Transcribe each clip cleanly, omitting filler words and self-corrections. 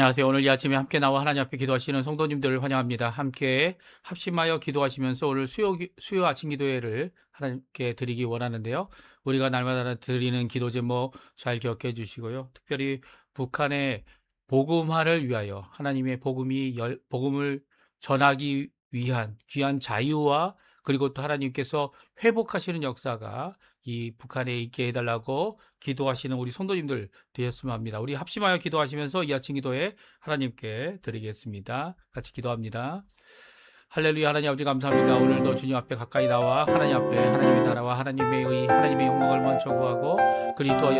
안녕하세요. 오늘 이 아침에 함께 나와 하나님 앞에 기도하시는 성도님들을 환영합니다. 함께 합심하여 기도하시면서 오늘 수요 아침 기도회를 하나님께 드리기 원하는데요. 우리가 날마다 드리는 기도 제목 잘 기억해 주시고요. 특별히 북한의 복음화를 위하여 하나님의 복음을 전하기 위한 귀한 자유와 그리고 또 하나님께서 회복하시는 역사가 이 북한에 있게 해달라고 기도하시는 우리 성도님들 되었으면 합니다. 우리 합심하여 기도하시면서 이 아침 기도에 하나님께 드리겠습니다. 같이 기도합니다. 할렐루야. 하나님 아버지 감사합니다. 오늘도 주님 앞에 가까이 나와 하나님 앞에 하나님의 나라와 하나님의 의, 하나님의 영광을 먼저 구하고 그리스도와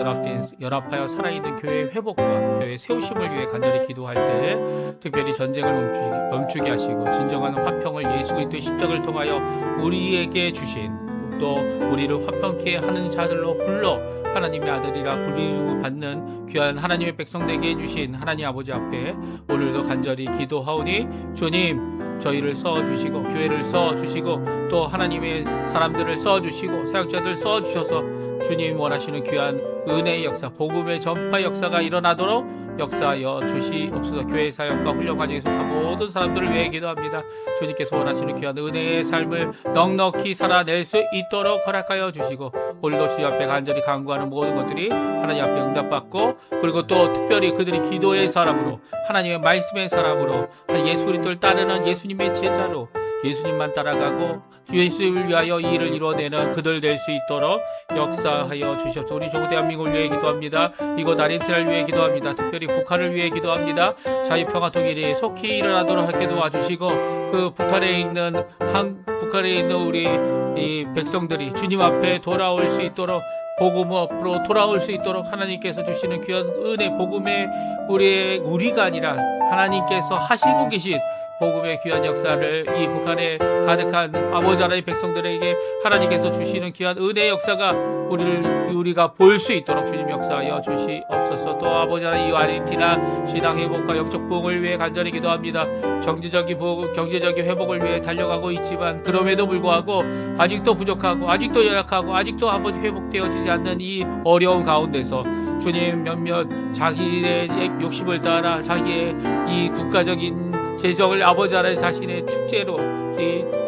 연합하여 살아있는 교회의 회복과 교회의 세우심을 위해 간절히 기도할 때 특별히 전쟁을 멈추게 하시고 진정한 화평을 예수 그리스도의 십자가를 통하여 우리에게 주신 또 우리를 화평케 하는 자들로 불러 하나님의 아들이라 불리고 받는 귀한 하나님의 백성되게 해주신 하나님 아버지 앞에 오늘도 간절히 기도하오니 주님 저희를 써주시고 교회를 써주시고 또 하나님의 사람들을 써주시고 사역자들 써주셔서 주님 원하시는 귀한 은혜의 역사 복음의 전파 역사가 일어나도록 역사하여 주시옵소서. 교회 사역과 훈련 과정에 속한 모든 사람들을 위해 기도합니다. 주님께서 원하시는 귀한 은혜의 삶을 넉넉히 살아낼 수 있도록 허락하여 주시고 오늘도 주님 앞에 간절히 간구하는 모든 것들이 하나님 앞에 응답받고 그리고 또 특별히 그들이 기도의 사람으로 하나님의 말씀의 사람으로 예수 그리스도를 따르는 예수님의 제자로 예수님만 따라가고 예수를 위하여 이 일을 이루어내는 그들 될 수 있도록 역사하여 주시옵소서. 우리 조국 대한민국을 위해 기도합니다. 이곳 아르헨티나를 위해 기도합니다. 특별히 북한을 위해 기도합니다. 자유평화 통일이 속히 일어나도록 하게 도와주시고 그 북한에 있는 우리 이 백성들이 주님 앞에 돌아올 수 있도록 복음 앞으로 돌아올 수 있도록 하나님께서 주시는 귀한 은혜 복음의 우리가 아니라 하나님께서 하시고 계신 복음의 귀한 역사를 이 북한에 가득한 아버지 하나님 백성들에게 하나님께서 주시는 귀한 은혜의 역사가 우리가 볼 수 있도록 주님 역사하여 주시옵소서. 또 아버지 하나님 이 아르헨티나 신앙 회복과 영적 부흥을 위해 간절히 기도합니다. 경제적인 회복을 위해 달려가고 있지만 그럼에도 불구하고 아직도 부족하고 아직도 연약하고 아직도 아버지 회복되어지지 않는 이 어려운 가운데서 주님 몇몇 자기의 욕심을 따라 자기의 이 국가적인 재정을 아버지 하나님 자신의 축제로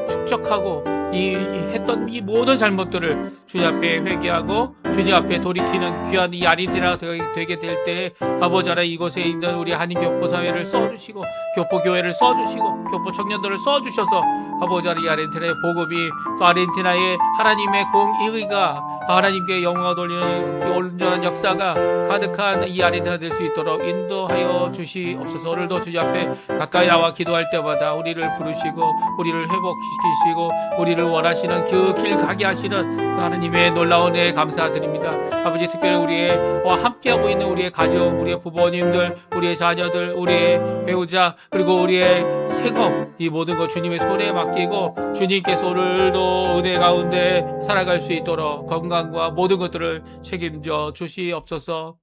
축적하고 했던 이 모든 잘못들을 주님 앞에 회개하고 주님 앞에 돌이키는 귀한 이 아르헨티나가 되게 될 때 아버지 하나님 이곳에 있는 우리 한인교포사회를 써주시고 교포교회를 써주시고 교포 청년들을 써주셔서 아버지 하나님 아르헨티나의 복음이 또 아르헨티나의 하나님의 공의가 하나님께 영광을 돌리는 온전한 역사가 가득한 이 아르헨티나 될 수 있도록 인도하여 주시옵소서. 오늘도 주님 앞에 가까이 나와 기도할 때마다 우리를 부르시고 우리를 회복시키시고 우리를 원하시는 그 길 가게 하시는 하나님의 놀라운 은혜에 감사드립니다. 아버지 특별히 우리와 함께하고 있는 우리의 가족, 우리의 부모님들, 우리의 자녀들, 우리의 배우자 그리고 우리의 생업 이 모든 것 주님의 손에 맡기고 주님께서 오늘도 은혜 가운데 살아갈 수 있도록 건강과 모든 것들을 책임져 주시옵소서.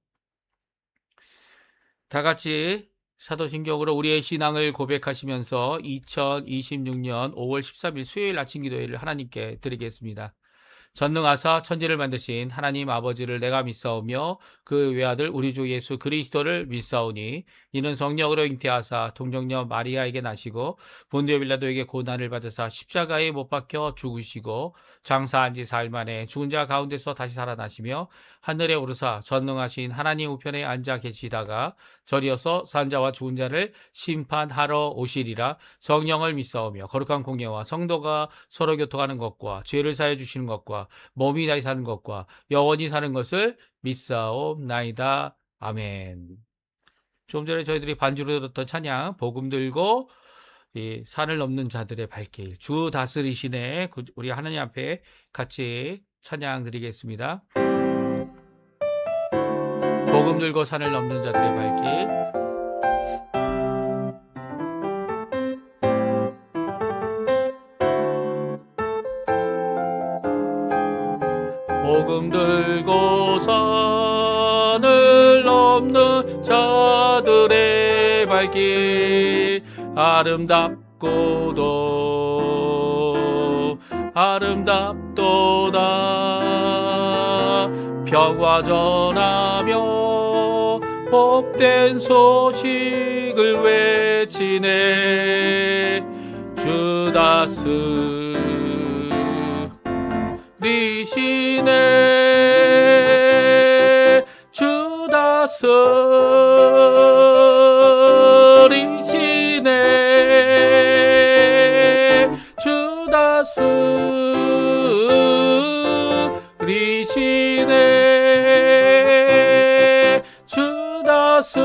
다 같이 사도신경으로 우리의 신앙을 고백하시면서 2026년 5월 13일 수요일 아침 기도회를 하나님께 드리겠습니다. 전능하사 천지를 만드신 하나님 아버지를 내가 믿사오며 그 외아들 우리 주 예수 그리스도를 믿사오니 이는 성령으로 잉태하사 동정녀 마리아에게 나시고 본디오 빌라도에게 고난을 받으사 십자가에 못 박혀 죽으시고 장사한 지 사흘 만에 죽은 자 가운데서 다시 살아나시며 하늘에 오르사 전능하신 하나님 우편에 앉아 계시다가 저리어서 산 자와 죽은 자를 심판하러 오시리라. 성령을 믿사오며 거룩한 공예와 성도가 서로 교통하는 것과 죄를 사해 주시는 것과 몸이 다시 사는 것과 영원히 사는 것을 믿사옵나이다. 아멘. 좀 전에 저희들이 반주로 들었던 찬양 복음 들고 이 산을 넘는 자들의 발길 주 다스리시네 우리 하나님 앞에 같이 찬양 드리겠습니다. 복음 들고 산을 넘는 자들의 발길 복음 들고 산을 넘는 자들의 발길 아름답고도 아름답도다 평화 전하며 복된 소식을 외치네. 주 다스리시네. 주 다스리시네. 주 다스리시네. 주 다스리시네.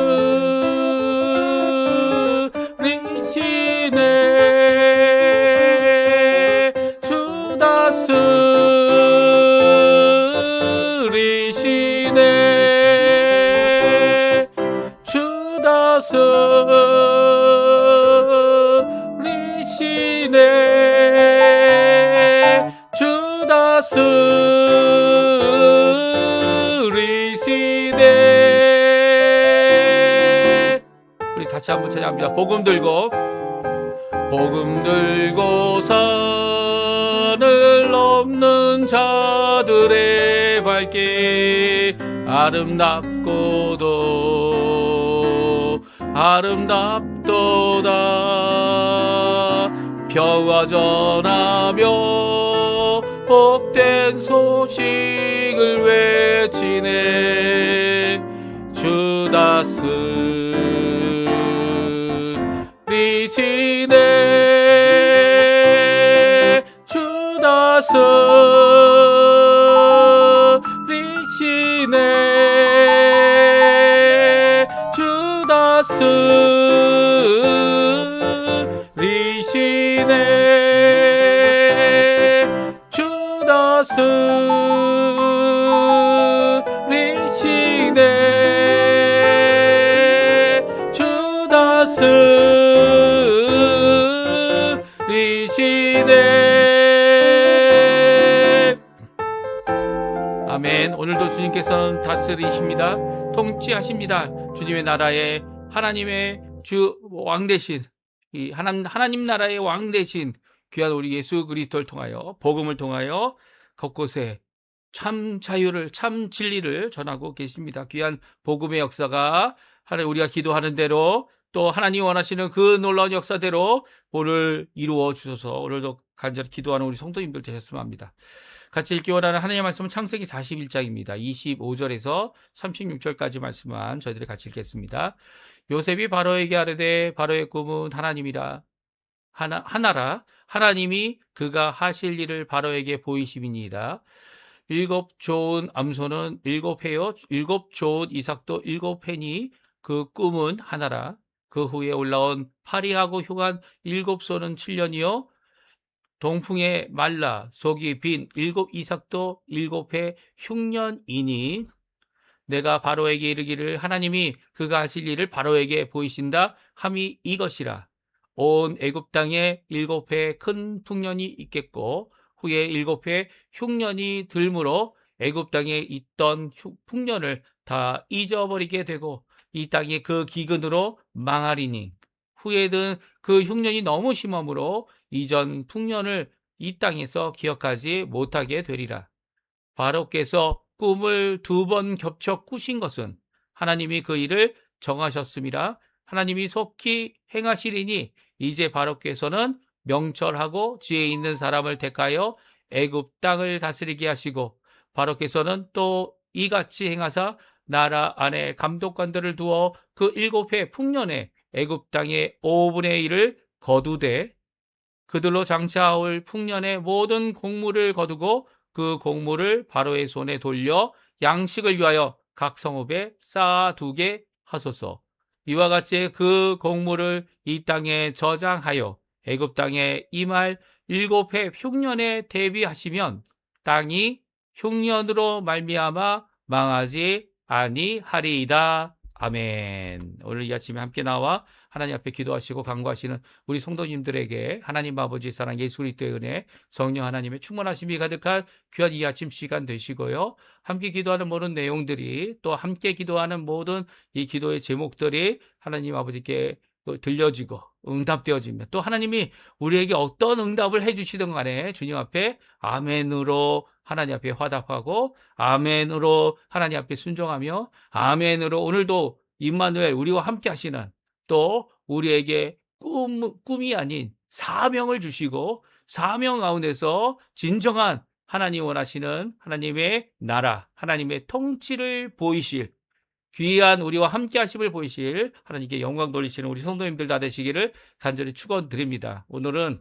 주 다스리시네. 주 다스리시네. 주 다스리시네. 우리 같이 한번 찬양합니다. 복음 들고 산을 넘는 자들의 발길 아름답도다. 평화 전하며 복된 소식을 외치네. 주 다스리시네. 주 다스리시네. 주 다스리시네. 주 다스리시네. 주 다스리시네. 아멘. 오늘도 주님께서는 다스리십니다. 통치하십니다. 주님의 나라에 하나님의 주 왕 되신 이 하나님 나라의 왕 되신 귀한 우리 예수 그리스도를 통하여 복음을 통하여 곳곳에 참 자유를 참 진리를 전하고 계십니다. 귀한 복음의 역사가 우리가 기도하는 대로 또 하나님 원하시는 그 놀라운 역사대로 오늘 이루어 주셔서 오늘도 간절히 기도하는 우리 성도님들 되셨으면 합니다. 같이 읽기 원하는 하나님의 말씀은 창세기 41장입니다. 25절에서 36절까지 말씀만 저희들이 같이 읽겠습니다. 요셉이 바로에게 아뢰되 바로의 꿈은 하나님이라 하나라. 하나님이 그가 하실 일을 바로에게 보이심이니이다. 7 좋은 암소는 7회요 7 좋은 이삭도 7회니 그 꿈은 하나라. 그 후에 올라온 파리하고 흉한 7소는 7년이요 동풍에 말라 속이 빈 7 이삭도 7회 흉년이니 내가 바로에게 이르기를 하나님이 그가 하실 일을 바로에게 보이신다 함이 이것이라. 온 애굽 땅에 7회 큰 풍년이 있겠고 후에 7회 흉년이 들므로 애굽 땅에 있던 풍년을 다 잊어버리게 되고 이 땅이 그 기근으로 망하리니 후에는 그 흉년이 너무 심함으로 이전 풍년을 이 땅에서 기억하지 못하게 되리라. 바로께서 꿈을 2번 겹쳐 꾸신 것은 하나님이 그 일을 정하셨음이라. 하나님이 속히 행하시리니 이제 바로께서는 명철하고 지혜 있는 사람을 택하여 애굽 땅을 다스리게 하시고 바로께서는 또 이같이 행하사 나라 안에 감독관들을 두어 그 7회 풍년에 애굽 땅의 5분의 1을 거두되 그들로 장차올 풍년의 모든 곡물을 거두고 그 곡물을 바로의 손에 돌려 양식을 위하여 각 성읍에 쌓아두게 하소서. 이와 같이 그 곡물을 이 땅에 저장하여 애굽 땅에 임할 7회 흉년에 대비하시면 땅이 흉년으로 말미암아 망하지 아니하리이다. 아멘. 오늘 이 아침에 함께 나와 하나님 앞에 기도하시고 간구하시는 우리 성도님들에게 하나님 아버지의 사랑, 예수 그리스도의 은혜, 성령 하나님의 충만하심이 가득한 귀한 이 아침 시간 되시고요. 함께 기도하는 모든 내용들이 또 함께 기도하는 모든 이 기도의 제목들이 하나님 아버지께 들려지고 응답되어지며 또 하나님이 우리에게 어떤 응답을 해주시든 간에 주님 앞에 아멘으로 하나님 앞에 화답하고 아멘으로 하나님 앞에 순종하며 아멘으로 오늘도 임마누엘 우리와 함께 하시는 또 우리에게 꿈이 아닌 사명을 주시고 사명 가운데서 진정한 하나님 원하시는 하나님의 나라, 하나님의 통치를 보이실 귀한 우리와 함께 하심을 보이실 하나님께 영광 돌리시는 우리 성도님들 다 되시기를 간절히 축원드립니다. 오늘은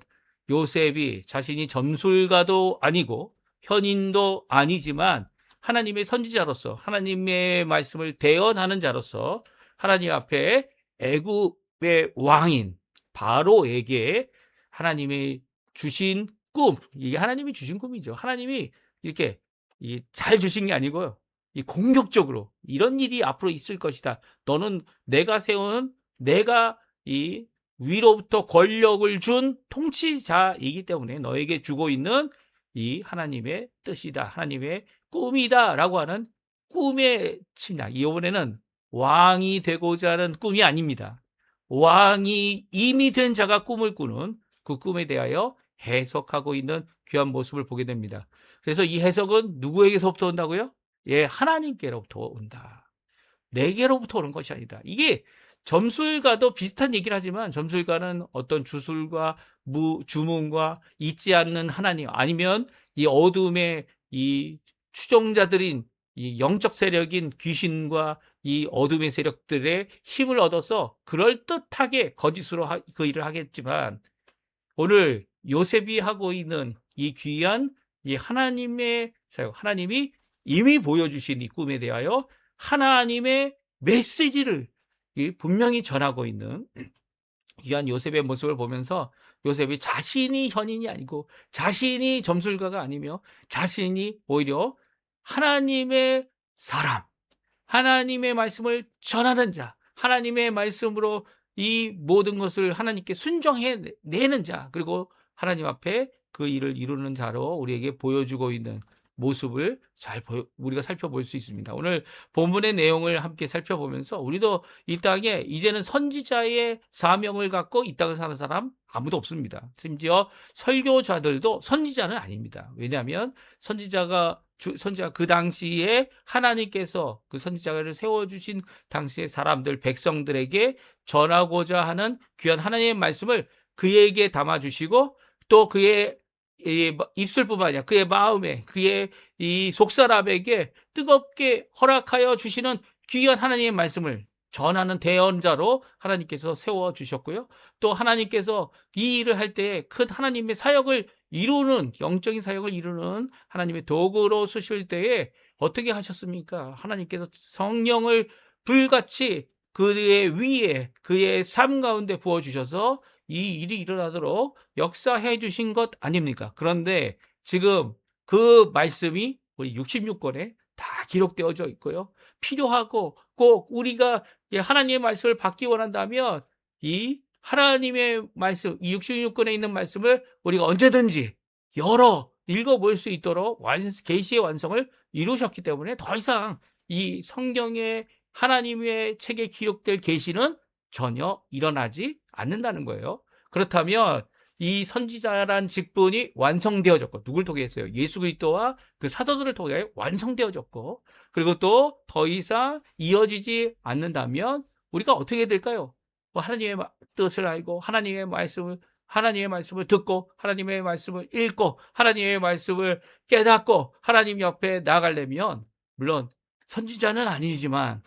요셉이 자신이 점술가도 아니고 현인도 아니지만 하나님의 선지자로서 하나님의 말씀을 대언하는 자로서 하나님 앞에 애굽의 왕인 바로에게 하나님이 주신 꿈, 이게 하나님이 주신 꿈이죠. 하나님이 이렇게 잘 주신 게 아니고요. 이 공격적으로 이런 일이 앞으로 있을 것이다. 너는 내가 세운 내가 이 위로부터 권력을 준 통치자이기 때문에 너에게 주고 있는 이 하나님의 뜻이다. 하나님의 꿈이다라고 하는 꿈의 침략. 이번에는 왕이 되고자 하는 꿈이 아닙니다. 왕이 이미 된 자가 꿈을 꾸는 그 꿈에 대하여 해석하고 있는 귀한 모습을 보게 됩니다. 그래서 이 해석은 누구에게서부터 온다고요? 예, 하나님께로부터 온다. 내게로부터 오는 것이 아니다. 이게 점술가도 비슷한 얘기를 하지만 점술가는 어떤 주술과 주문과 잊지 않는 하나님 아니면 이 어둠의 이 추종자들인 이 영적 세력인 귀신과 이 어둠의 세력들의 힘을 얻어서 그럴듯하게 거짓으로 그 일을 하겠지만 오늘 요셉이 하고 있는 이 귀한 이 하나님의 사역, 하나님이 이미 보여주신 이 꿈에 대하여 하나님의 메시지를 분명히 전하고 있는 귀한 요셉의 모습을 보면서 요셉이 자신이 현인이 아니고 자신이 점술가가 아니며 자신이 오히려 하나님의 사람, 하나님의 말씀을 전하는 자, 하나님의 말씀으로 이 모든 것을 하나님께 순종해내는 자, 그리고 하나님 앞에 그 일을 이루는 자로 우리에게 보여주고 있는 모습을 우리가 살펴볼 수 있습니다. 오늘 본문의 내용을 함께 살펴보면서 우리도 이 땅에 이제는 선지자의 사명을 갖고 이 땅을 사는 사람 아무도 없습니다. 심지어 설교자들도 선지자는 아닙니다. 왜냐하면 선지자가 그 당시에 하나님께서 그 선지자를 세워주신 당시의 사람들, 백성들에게 전하고자 하는 귀한 하나님의 말씀을 그에게 담아주시고 또 그의 입술뿐만 아니라 그의 마음에 그의 이 속사람에게 뜨겁게 허락하여 주시는 귀한 하나님의 말씀을 전하는 대언자로 하나님께서 세워주셨고요. 또 하나님께서 이 일을 할 때 큰 하나님의 사역을 이루는 영적인 사역을 이루는 하나님의 도구로 쓰실 때에 어떻게 하셨습니까? 하나님께서 성령을 불같이 그의 위에 그의 삶 가운데 부어주셔서 이 일이 일어나도록 역사해 주신 것 아닙니까? 그런데 지금 그 말씀이 우리 66권에 다 기록되어져 있고요. 필요하고 꼭 우리가 하나님의 말씀을 받기 원한다면 이 하나님의 말씀, 이 66권에 있는 말씀을 우리가 언제든지 읽어볼 수 있도록 계시의 완성을 이루셨기 때문에 더 이상 이 성경의 하나님의 책에 기록될 계시는 전혀 일어나지 않는다는 거예요. 그렇다면 이 선지자란 직분이 완성되어졌고 누굴 통해 했어요? 예수 그리스도와 그 사도들을 통해 완성되어졌고 그리고 또 더 이상 이어지지 않는다면 우리가 어떻게 될까요? 하나님의 뜻을 알고 하나님의 말씀을 듣고 하나님의 말씀을 읽고 하나님의 말씀을 깨닫고 하나님 옆에 나가려면 물론 선지자는 아니지만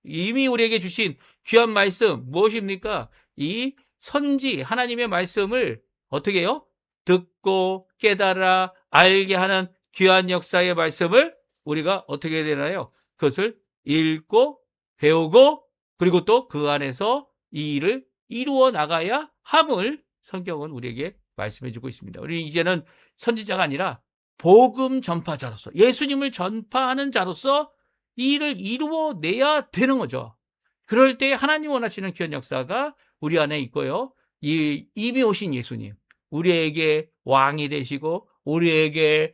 이미 우리에게 주신 귀한 말씀 무엇입니까? 이 선지 하나님의 말씀을 어떻게 해요? 듣고 깨달아 알게 하는 귀한 역사의 말씀을 우리가 어떻게 해야 되나요? 그것을 읽고 배우고 그리고 또 그 안에서 이 일을 이루어 나가야 함을 성경은 우리에게 말씀해 주고 있습니다. 우리 이제는 선지자가 아니라 복음 전파자로서 예수님을 전파하는 자로서 이 일을 이루어내야 되는 거죠. 그럴 때 하나님 원하시는 귀한 역사가 우리 안에 있고요. 이미 오신 예수님, 우리에게 왕이 되시고 우리에게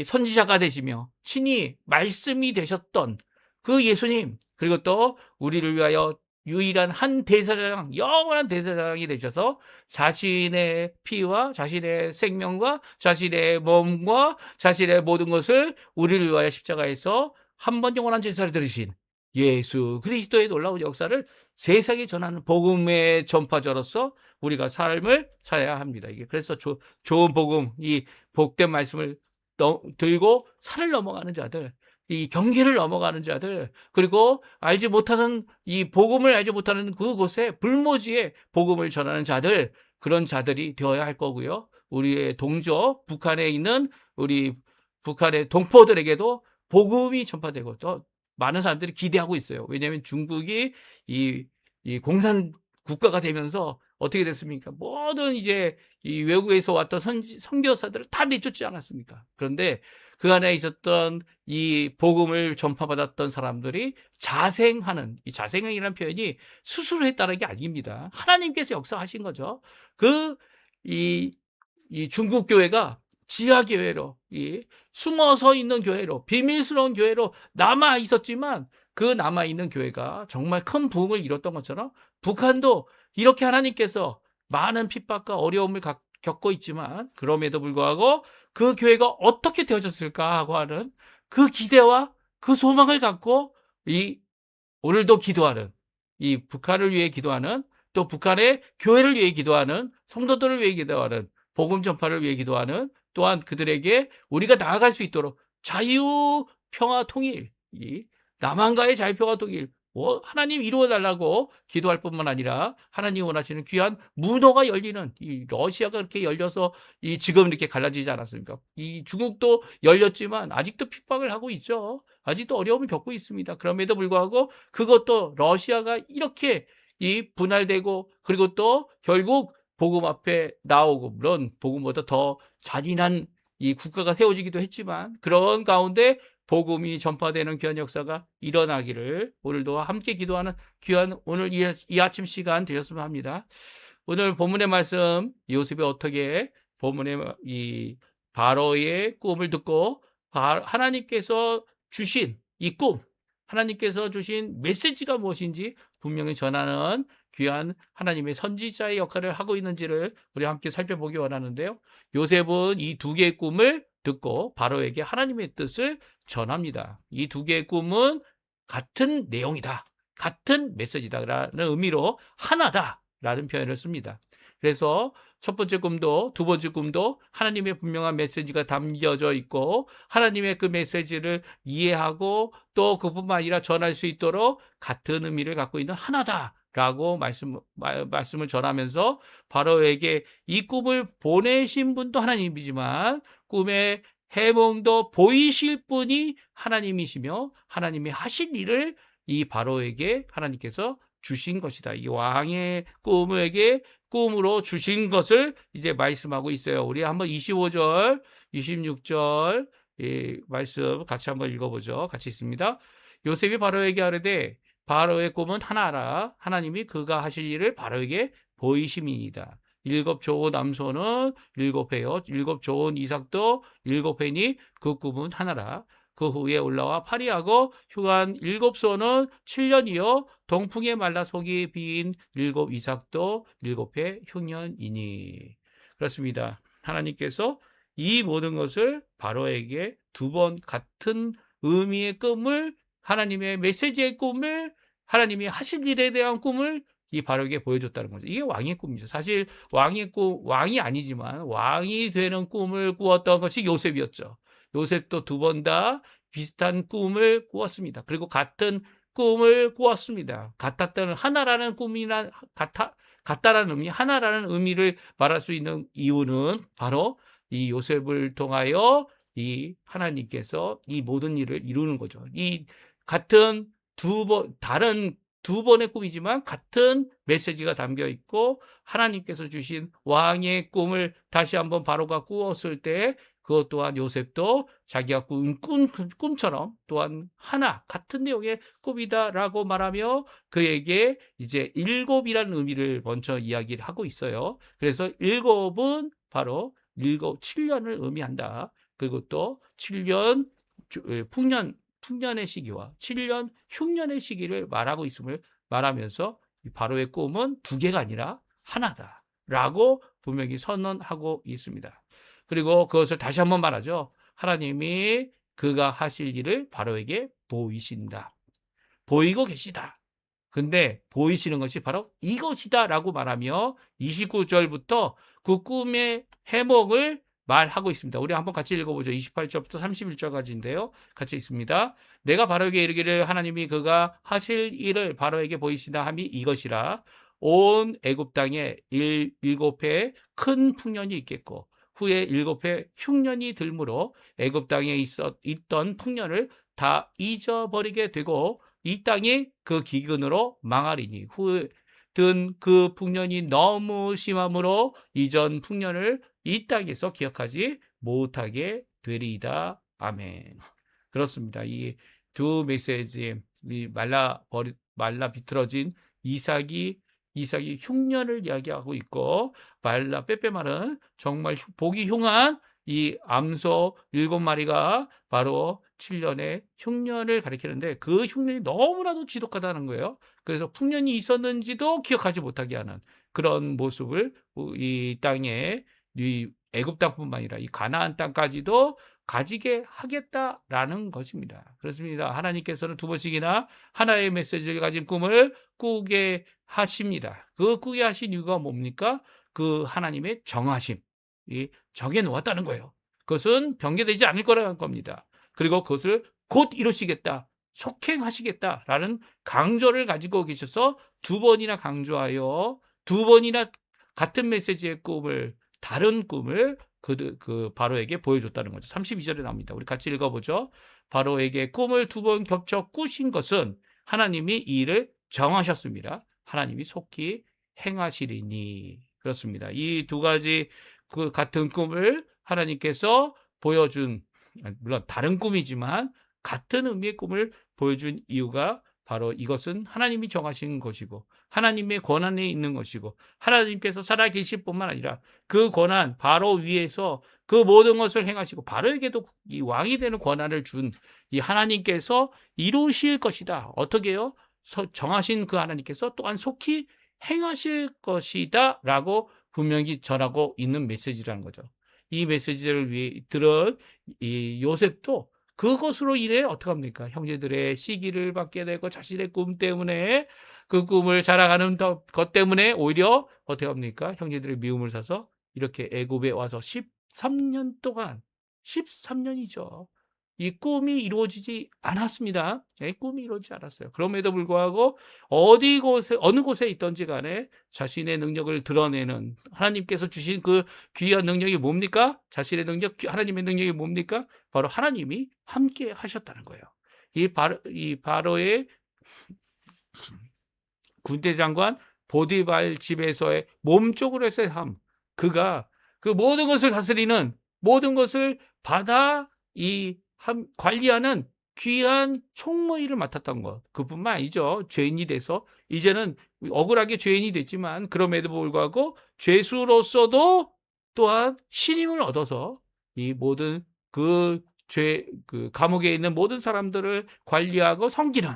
선지자가 되시며 친히 말씀이 되셨던 그 예수님, 그리고 또 우리를 위하여 유일한 한 대제사장, 영원한 대제사장이 되셔서 자신의 피와 자신의 생명과 자신의 몸과 자신의 모든 것을 우리를 위하여 십자가에서 한 번 영원한 제사를 드리신 예수 그리스도의 놀라운 역사를 세상에 전하는 복음의 전파자로서 우리가 삶을 살아야 합니다. 이게 그래서 좋은 복음, 이 복된 말씀을 들고 산을 넘어가는 자들, 이 경계를 넘어가는 자들, 그리고 알지 못하는 이 복음을 알지 못하는 그곳에 불모지에 복음을 전하는 자들, 그런 자들이 되어야 할 거고요. 우리의 동족 북한에 있는 우리 북한의 동포들에게도 복음이 전파되고 또 많은 사람들이 기대하고 있어요. 왜냐하면 중국이 이 공산 국가가 되면서 어떻게 됐습니까? 모든 이제 이 외국에서 왔던 선교사들을 다 내쫓지 않았습니까? 그런데 그 안에 있었던 이 복음을 전파받았던 사람들이 자생하는, 이 자생이라는 표현이 스스로 했다는 게 아닙니다. 하나님께서 역사하신 거죠. 이 중국 교회가 지하 교회로, 숨어서 있는 교회로, 비밀스러운 교회로 남아 있었지만 그 남아 있는 교회가 정말 큰 부흥을 이뤘던 것처럼 북한도 이렇게 하나님께서 많은 핍박과 어려움을 겪고 있지만 그럼에도 불구하고 그 교회가 어떻게 되어졌을까 하고 하는 그 기대와 그 소망을 갖고 오늘도 기도하는, 이 북한을 위해 기도하는, 또 북한의 교회를 위해 기도하는, 성도들을 위해 기도하는, 복음 전파를 위해 기도하는, 또한 그들에게 우리가 나아갈 수 있도록 자유, 평화, 통일, 남한과의 자유, 평화, 통일, 하나님 이루어달라고 기도할 뿐만 아니라 하나님 원하시는 귀한 문호가 열리는, 이 러시아가 이렇게 열려서 지금 이렇게 갈라지지 않았습니까? 이 중국도 열렸지만 아직도 핍박을 하고 있죠. 아직도 어려움을 겪고 있습니다. 그럼에도 불구하고 그것도 러시아가 이렇게 분할되고 그리고 또 결국 복음 앞에 나오고, 물론 복음보다 더 잔인한 이 국가가 세워지기도 했지만 그런 가운데 복음이 전파되는 귀한 역사가 일어나기를 오늘도 함께 기도하는 귀한 오늘 이 아침 시간 되셨으면 합니다. 오늘 본문의 말씀, 요셉이 어떻게 본문의 이 바로의 꿈을 듣고 하나님께서 주신 이 꿈, 하나님께서 주신 메시지가 무엇인지 분명히 전하는 귀한 하나님의 선지자의 역할을 하고 있는지를 우리 함께 살펴보기 원하는데요. 요셉은 이 두 개의 꿈을 듣고 바로에게 하나님의 뜻을 전합니다. 이 두 개의 꿈은 같은 내용이다, 같은 메시지다라는 의미로 하나다라는 표현을 씁니다. 그래서 첫 번째 꿈도 두 번째 꿈도 하나님의 분명한 메시지가 담겨져 있고 하나님의 그 메시지를 이해하고 또 그뿐만 아니라 전할 수 있도록 같은 의미를 갖고 있는 하나다라고 말씀을 전하면서 바로에게 이 꿈을 보내신 분도 하나님이지만 꿈의 해몽도 보이실 분이 하나님이시며 하나님이 하실 일을 이 바로에게 하나님께서 주신 것이다. 이 왕의 꿈으로 주신 것을 이제 말씀하고 있어요. 우리 한번 25절, 26절 말씀 같이 한번 읽어보죠. 같이 있습니다. 요셉이 바로에게 하르되 바로의 꿈은 하나라. 하나님이 그가 하실 일을 바로에게 보이심이니이다. 7 좋은 남소는 7회요. 7 좋은 이삭도 7회니 그 꿈은 하나라. 그 후에 올라와 파리하고 휴한 7소는 7년이요. 동풍에 말라 속이 비인 7 이삭도 7회 흉년이니. 그렇습니다. 하나님께서 이 모든 것을 바로에게 두 번 같은 의미의 꿈을, 하나님의 메시지의 꿈을, 하나님이 하실 일에 대한 꿈을 이 바로에게 보여줬다는 거죠. 이게 왕의 꿈이죠. 사실 왕의 꿈, 왕이 아니지만 왕이 되는 꿈을 꾸었던 것이 요셉이었죠. 요셉도 두 번 다 비슷한 꿈을 꾸었습니다. 그리고 같은 꿈을 꾸었습니다. 같았던 하나라는 꿈이나 같다라는 의미, 하나라는 의미를 말할 수 있는 이유는 바로 이 요셉을 통하여 이 하나님께서 이 모든 일을 이루는 거죠. 이 같은 다른 두 번의 꿈이지만 같은 메시지가 담겨 있고 하나님께서 주신 왕의 꿈을 다시 한번 바로가 꾸었을 때 그것 또한 요셉도 자기가 꾼 꿈처럼 또한 하나 같은 내용의 꿈이다라고 말하며 그에게 이제 7이라는 의미를 먼저 이야기를 하고 있어요. 그래서 7은 바로 7년을 의미한다. 그리고 또 7년 풍년의 시기와 7년 흉년의 시기를 말하고 있음을 말하면서 바로의 꿈은 두 개가 아니라 하나다라고 분명히 선언하고 있습니다. 그리고 그것을 다시 한번 말하죠. 하나님이 그가 하실 일을 바로에게 보이신다. 보이고 계시다. 근데 보이시는 것이 바로 이것이다라고 말하며 29절부터 그 꿈의 해목을 말하고 있습니다. 우리 한번 같이 읽어보죠. 28절부터 31절까지인데요. 같이 있습니다. 내가 바로에게 이르기를 하나님이 그가 하실 일을 바로에게 보이시다 함이 이것이라. 온 애굽 땅에 일곱 해 큰 풍년이 있겠고 후에 일곱 해 흉년이 들므로 애굽 땅에 있던 풍년을 다 잊어버리게 되고 이 땅이 그 기근으로 망하리니 후에 든 그 풍년이 너무 심함으로 이전 풍년을 이 땅에서 기억하지 못하게 되리이다. 아멘. 그렇습니다. 이 두 메시지, 이 말라 비틀어진 이삭이 흉년을 이야기하고 있고, 말라 빼빼 말은 정말 보기 흉한 이 암소 7마리가 바로 7년의 흉년을 가리키는데, 그 흉년이 너무나도 지독하다는 거예요. 그래서 풍년이 있었는지도 기억하지 못하게 하는 그런 모습을 이 땅에, 이 애굽 땅뿐만 아니라 이 가나안 땅까지도 가지게 하겠다라는 것입니다. 그렇습니다. 하나님께서는 두 번씩이나 하나의 메시지를 가진 꿈을 꾸게 하십니다. 그 꾸게 하신 이유가 뭡니까? 그 하나님의 정하심, 이 정해 놓았다는 거예요. 그것은 변개되지 않을 거라는 겁니다. 그리고 그것을 곧 이루시겠다, 속행하시겠다라는 강조를 가지고 계셔서 두 번이나 강조하여 두 번이나 같은 메시지의 꿈을, 다른 꿈을 그 바로에게 보여줬다는 거죠. 32절에 나옵니다. 우리 같이 읽어보죠. 바로에게 꿈을 두 번 겹쳐 꾸신 것은 하나님이 이 일을 정하셨습니다. 하나님이 속히 행하시리니. 그렇습니다. 이 두 가지 그 같은 꿈을 하나님께서 보여준, 물론 다른 꿈이지만 같은 의미의 꿈을 보여준 이유가 바로 이것은 하나님이 정하신 것이고 하나님의 권한에 있는 것이고 하나님께서 살아계실 뿐만 아니라 그 권한 바로 위에서 그 모든 것을 행하시고 바로에게도 이 왕이 되는 권한을 준 이 하나님께서 이루실 것이다. 어떻게요? 정하신 그 하나님께서 또한 속히 행하실 것이다 라고 분명히 전하고 있는 메시지라는 거죠. 이 메시지를 위해 들은 이 요셉도 그것으로 인해 어떻게 합니까? 형제들의 시기를 받게 되고 자신의 꿈 때문에 그 꿈을 자랑하는 것 때문에 오히려 어떻게 합니까? 형제들의 미움을 사서 이렇게 애굽에 와서 13년 동안 13년이죠. 이 꿈이 이루어지지 않았습니다. 꿈이 이루어지지 않았어요. 그럼에도 불구하고 어느 곳에 있던지 간에 자신의 능력을 드러내는 하나님께서 주신 그 귀한 능력이 뭡니까? 자신의 능력, 하나님의 능력이 뭡니까? 바로 하나님이 함께 하셨다는 거예요. 이 바로의 군대 장관 보디발 집에서의 몸쪽으로서의 삶, 그가 그 모든 것을 다스리는, 모든 것을 받아 관리하는 귀한 총무일을 맡았던 것. 그뿐만 아니죠. 죄인이 돼서 이제는 억울하게 죄인이 됐지만 그럼에도 불구하고 죄수로서도 또한 신임을 얻어서 이 모든 그 감옥에 있는 모든 사람들을 관리하고 섬기는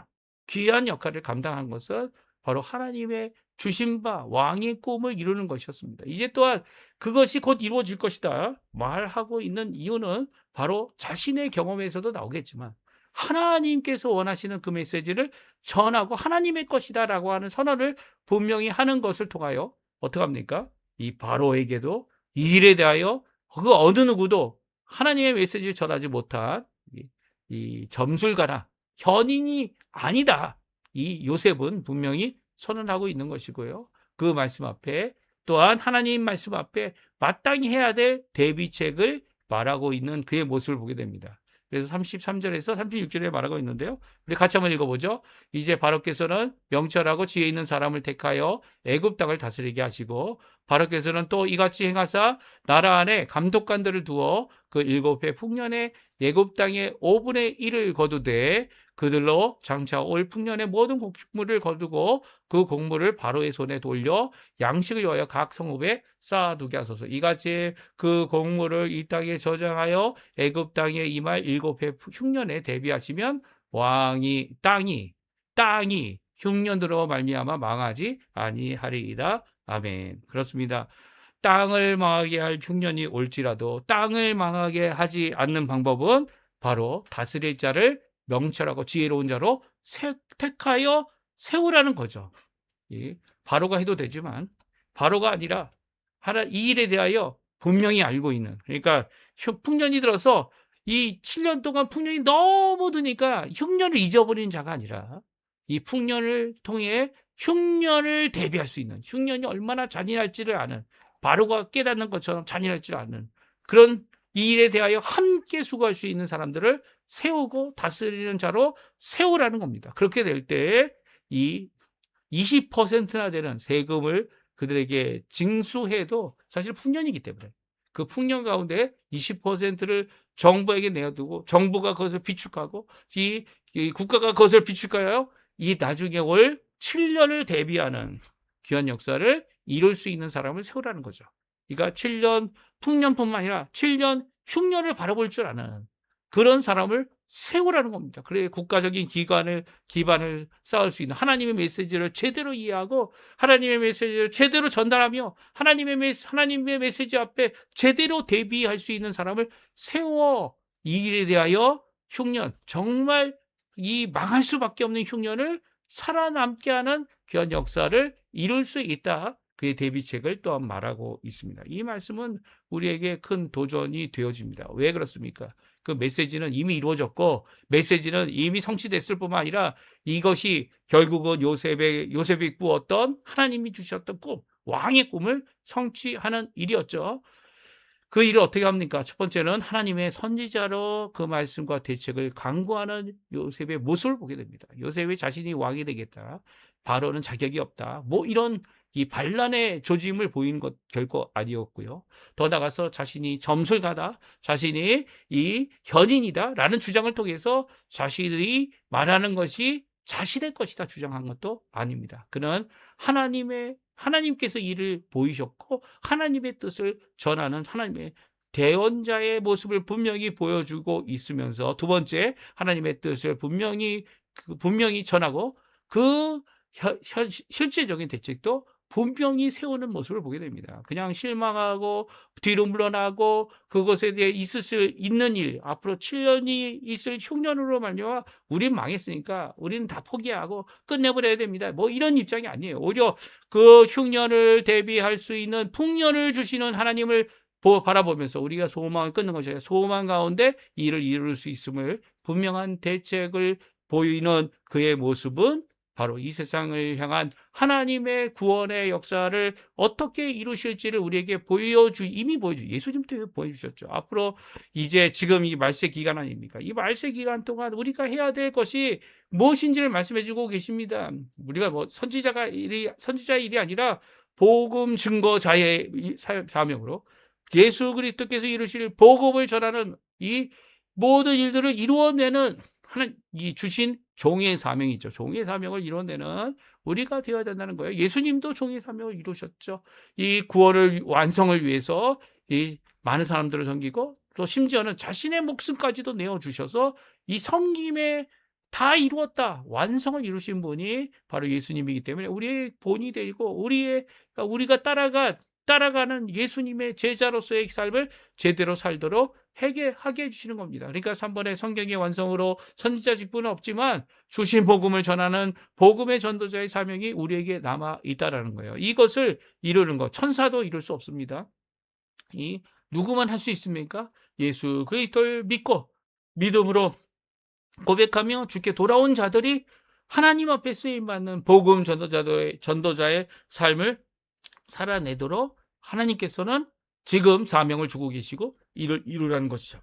귀한 역할을 감당한 것은 바로 하나님의 주신 바 왕의 꿈을 이루는 것이었습니다. 이제 또한 그것이 곧 이루어질 것이다 말하고 있는 이유는 바로 자신의 경험에서도 나오겠지만 하나님께서 원하시는 그 메시지를 전하고 하나님의 것이다 라고 하는 선언을 분명히 하는 것을 통하여 어떻게 합니까? 이 바로에게도 이 일에 대하여 그 어느 누구도 하나님의 메시지를 전하지 못한 이 점술가나 현인이 아니다. 이 요셉은 분명히 선언하고 있는 것이고요. 그 말씀 앞에 또한 하나님 말씀 앞에 마땅히 해야 될 대비책을 말하고 있는 그의 모습을 보게 됩니다. 그래서 33절에서 36절에 말하고 있는데요. 우리 같이 한번 읽어보죠. 이제 바로께서는 명철하고 지혜 있는 사람을 택하여 애굽 땅을 다스리게 하시고 바로께서는 또 이같이 행하사 나라 안에 감독관들을 두어 그 7해 풍년에 애굽 땅의 5분의 1을 거두되 그들로 장차 올 풍년의 모든 곡물을 거두고 그 곡물을 바로의 손에 돌려 양식을 위하여 각 성읍에 쌓아두게 하소서. 이같이 그 곡물을 이 땅에 저장하여 애굽 땅에 임할 7해 흉년에 대비하시면 땅이 흉년으로 말미암아 망하지 아니하리이다. 아멘. 그렇습니다. 땅을 망하게 할 흉년이 올지라도 땅을 망하게 하지 않는 방법은 바로 다스릴 자를 명철하고 지혜로운 자로 택하여 세우라는 거죠. 바로가 해도 되지만 바로가 아니라 이 일에 대하여 분명히 알고 있는, 그러니까 풍년이 들어서 이 7년 동안 풍년이 너무 드니까 흉년을 잊어버리는 자가 아니라 이 풍년을 통해 흉년을 대비할 수 있는, 흉년이 얼마나 잔인할지를 아는, 바로가 깨닫는 것처럼 잔인할지를 아는 그런 이 일에 대하여 함께 수고할 수 있는 사람들을 세우고 다스리는 자로 세우라는 겁니다. 그렇게 될 때 이 20%나 되는 세금을 그들에게 징수해도 사실 풍년이기 때문에 그 풍년 가운데 20%를 정부에게 내어두고 정부가 그것을 비축하고 이 국가가 그것을 비축하여 이 나중에 올 7년을 대비하는 귀한 역사를 이룰 수 있는 사람을 세우라는 거죠. 그러니까 7년 풍년뿐만 아니라 7년 흉년을 바라볼 줄 아는 그런 사람을 세우라는 겁니다. 그래 국가적인 기반을 쌓을 수 있는, 하나님의 메시지를 제대로 이해하고 하나님의 메시지를 제대로 전달하며 하나님의 메시지 앞에 제대로 대비할 수 있는 사람을 세워 이 일에 대하여 흉년, 정말 이 망할 수밖에 없는 흉년을 살아남게 하는 귀한 역사를 이룰 수 있다. 그의 대비책을 또한 말하고 있습니다. 이 말씀은 우리에게 큰 도전이 되어집니다. 왜 그렇습니까? 그 메시지는 이미 이루어졌고 메시지는 이미 성취됐을 뿐만 아니라 이것이 결국은 요셉이 꾸었던 하나님이 주셨던 꿈, 왕의 꿈을 성취하는 일이었죠. 그 일을 어떻게 합니까? 첫 번째는 하나님의 선지자로 그 말씀과 대책을 강구하는 요셉의 모습을 보게 됩니다. 요셉이 자신이 왕이 되겠다, 바로는 자격이 없다, 뭐 이런 이 반란의 조짐을 보이는 것 결코 아니었고요. 더 나아가서 자신이 점술가다, 자신이 이 현인이다 라는 주장을 통해서 자신이 말하는 것이 자신의 것이다 주장한 것도 아닙니다. 그는 하나님께서 이를 보이셨고 하나님의 뜻을 전하는 하나님의 대언자의 모습을 분명히 보여주고 있으면서, 두 번째, 하나님의 뜻을 분명히 전하고 그 실제적인 대책도 분명히 세우는 모습을 보게 됩니다. 그냥 실망하고 뒤로 물러나고 그것에 대해 있는 일, 앞으로 7년이 있을 흉년으로 말미암아 우린 망했으니까 우리는 다 포기하고 끝내버려야 됩니다, 뭐 이런 입장이 아니에요. 오히려 그 흉년을 대비할 수 있는 풍년을 주시는 하나님을 바라보면서 우리가 소망을 끊는 것이 소망 가운데 이 일을 이룰 수 있음을 분명한 대책을 보이는 그의 모습은 바로 이 세상을 향한 하나님의 구원의 역사를 어떻게 이루실지를 우리에게 이미 예수님도 보여주셨죠. 앞으로 이제 지금 이 말세 기간 아닙니까? 이 말세 기간 동안 우리가 해야 될 것이 무엇인지를 말씀해주고 계십니다. 우리가 뭐 선지자의 일이 아니라 복음 증거자의 사명으로 예수 그리스도께서 이루실 복음을 전하는 이 모든 일들을 이루어내는 이 주신 종의 사명이죠. 종의 사명을 이뤄내는 우리가 되어야 된다는 거예요. 예수님도 종의 사명을 이루셨죠. 이 구원을 완성을 위해서 이 많은 사람들을 섬기고 또 심지어는 자신의 목숨까지도 내어주셔서 이 섬김에 다 이루었다, 완성을 이루신 분이 바로 예수님이기 때문에 우리의 본이 되고 우리가 따라가는 예수님의 제자로서의 삶을 제대로 살도록 하게 해주시는 겁니다. 그러니까 3번의 성경의 완성으로 선지자 직분은 없지만 주신 복음을 전하는 복음의 전도자의 사명이 우리에게 남아 있다라는 거예요. 이것을 이루는 것, 천사도 이룰 수 없습니다. 누구만 할 수 있습니까? 예수 그리스도를 믿고 믿음으로 고백하며 주께 돌아온 자들이 하나님 앞에 쓰임받는 복음 전도자의 삶을 살아내도록 하나님께서는 지금 사명을 주고 계시고 이를 이루라는 것이죠.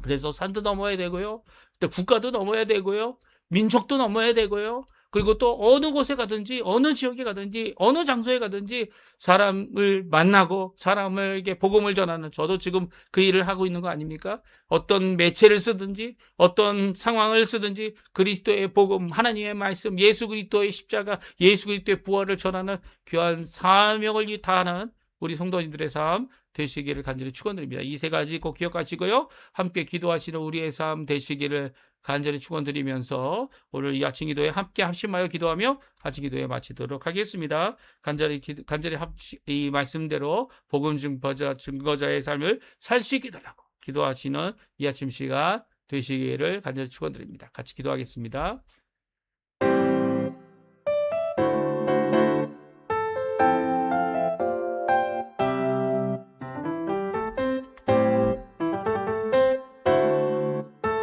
그래서 산도 넘어야 되고요, 또 국가도 넘어야 되고요, 민족도 넘어야 되고요, 그리고 또 어느 곳에 가든지 어느 지역에 가든지 어느 장소에 가든지 사람을 만나고 사람에게 복음을 전하는, 저도 지금 그 일을 하고 있는 거 아닙니까? 어떤 매체를 쓰든지 어떤 상황을 쓰든지 그리스도의 복음, 하나님의 말씀, 예수 그리스도의 십자가, 예수 그리스도의 부활을 전하는 귀한 사명을 다하는 우리 성도님들의 삶 되시기를 간절히 축원드립니다. 이 세 가지 꼭 기억하시고요, 함께 기도하시는 우리의 삶 되시기를 간절히 축원드리면서 오늘 이 아침 기도에 함께 합심하여 기도하며 아침 기도에 마치도록 하겠습니다. 간절히 이 말씀대로 복음 증거자의 삶을 살 수 있게 달라고 기도하시는 이 아침 시간 되시기를 간절히 축원드립니다. 같이 기도하겠습니다.